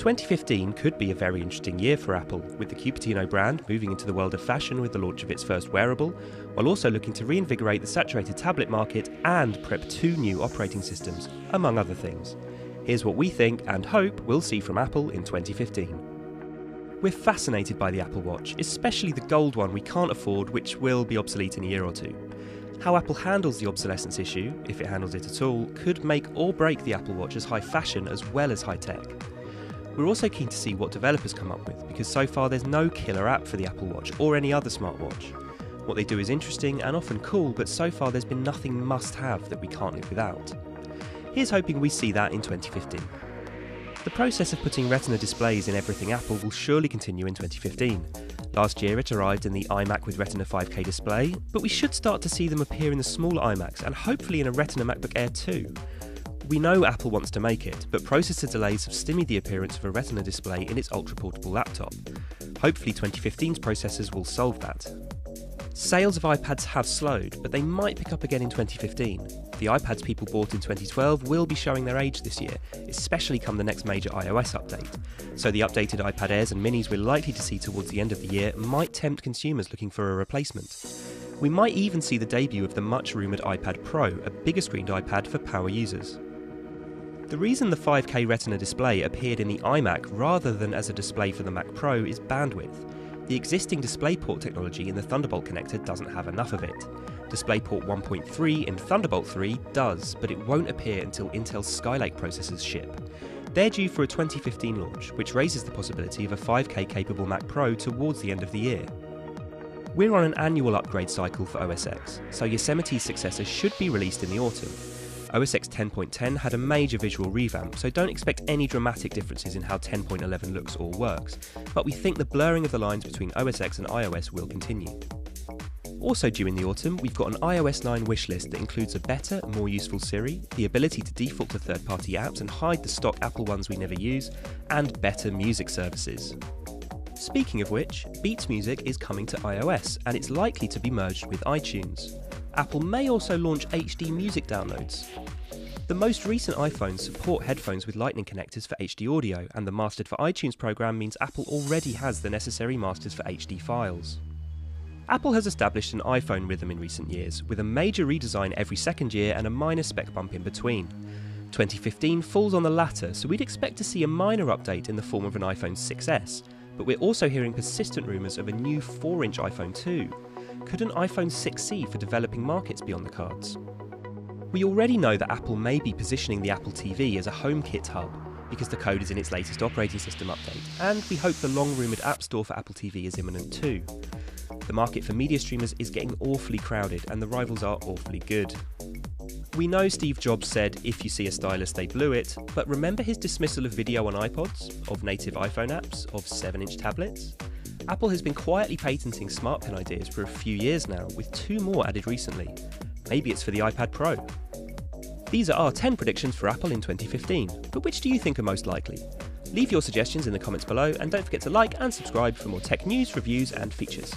2015 could be a very interesting year for Apple, with the Cupertino brand moving into the world of fashion with the launch of its first wearable, while also looking to reinvigorate the saturated tablet market and prep 2 new operating systems, among other things. Here's what we think and hope we'll see from Apple in 2015. We're fascinated by the Apple Watch, especially the gold one we can't afford, which will be obsolete in a year or two. How Apple handles the obsolescence issue, if it handles it at all, could make or break the Apple Watch as high fashion as well as high tech. We're also keen to see what developers come up with, because so far there's no killer app for the Apple Watch or any other smartwatch. What they do is interesting and often cool, but so far there's been nothing must-have that we can't live without. Here's hoping we see that in 2015. The process of putting Retina displays in everything Apple will surely continue in 2015. Last year it arrived in the iMac with Retina 5K display, but we should start to see them appear in the smaller iMacs and hopefully in a Retina MacBook Air too. We know Apple wants to make it, but processor delays have stymied the appearance of a Retina display in its ultra-portable laptop. Hopefully 2015's processors will solve that. Sales of iPads have slowed, but they might pick up again in 2015. The iPads people bought in 2012 will be showing their age this year, especially come the next major iOS update. So the updated iPad Airs and Minis we're likely to see towards the end of the year might tempt consumers looking for a replacement. We might even see the debut of the much-rumoured iPad Pro, a bigger screened iPad for power users. The reason the 5K Retina display appeared in the iMac rather than as a display for the Mac Pro is bandwidth. The existing DisplayPort technology in the Thunderbolt connector doesn't have enough of it. DisplayPort 1.3 in Thunderbolt 3 does, but it won't appear until Intel's Skylake processors ship. They're due for a 2015 launch, which raises the possibility of a 5K capable Mac Pro towards the end of the year. We're on an annual upgrade cycle for OS X, so Yosemite's successor should be released in the autumn. OS X 10.10 had a major visual revamp, so don't expect any dramatic differences in how 10.11 looks or works, but we think the blurring of the lines between OS X and iOS will continue. Also due in the autumn, we've got an iOS 9 wishlist that includes a better, more useful Siri, the ability to default to third-party apps and hide the stock Apple ones we never use, and better music services. Speaking of which, Beats Music is coming to iOS, and it's likely to be merged with iTunes. Apple may also launch HD music downloads. The most recent iPhones support headphones with Lightning connectors for HD audio, and the Mastered for iTunes program means Apple already has the necessary masters for HD files. Apple has established an iPhone rhythm in recent years, with a major redesign every second year and a minor spec bump in between. 2015 falls on the latter, so we'd expect to see a minor update in the form of an iPhone 6s, but we're also hearing persistent rumours of a new 4-inch iPhone too. Could an iPhone 6C for developing markets be on the cards? We already know that Apple may be positioning the Apple TV as a HomeKit hub, because the code is in its latest operating system update, and we hope the long-rumoured App Store for Apple TV is imminent too. The market for media streamers is getting awfully crowded, and the rivals are awfully good. We know Steve Jobs said, "If you see a stylus, they blew it," but remember his dismissal of video on iPods, of native iPhone apps, of 7-inch tablets? Apple has been quietly patenting smart pen ideas for a few years now, with 2 more added recently. Maybe it's for the iPad Pro. These are our 10 predictions for Apple in 2015, but which do you think are most likely? Leave your suggestions in the comments below, and don't forget to like and subscribe for more tech news, reviews and features.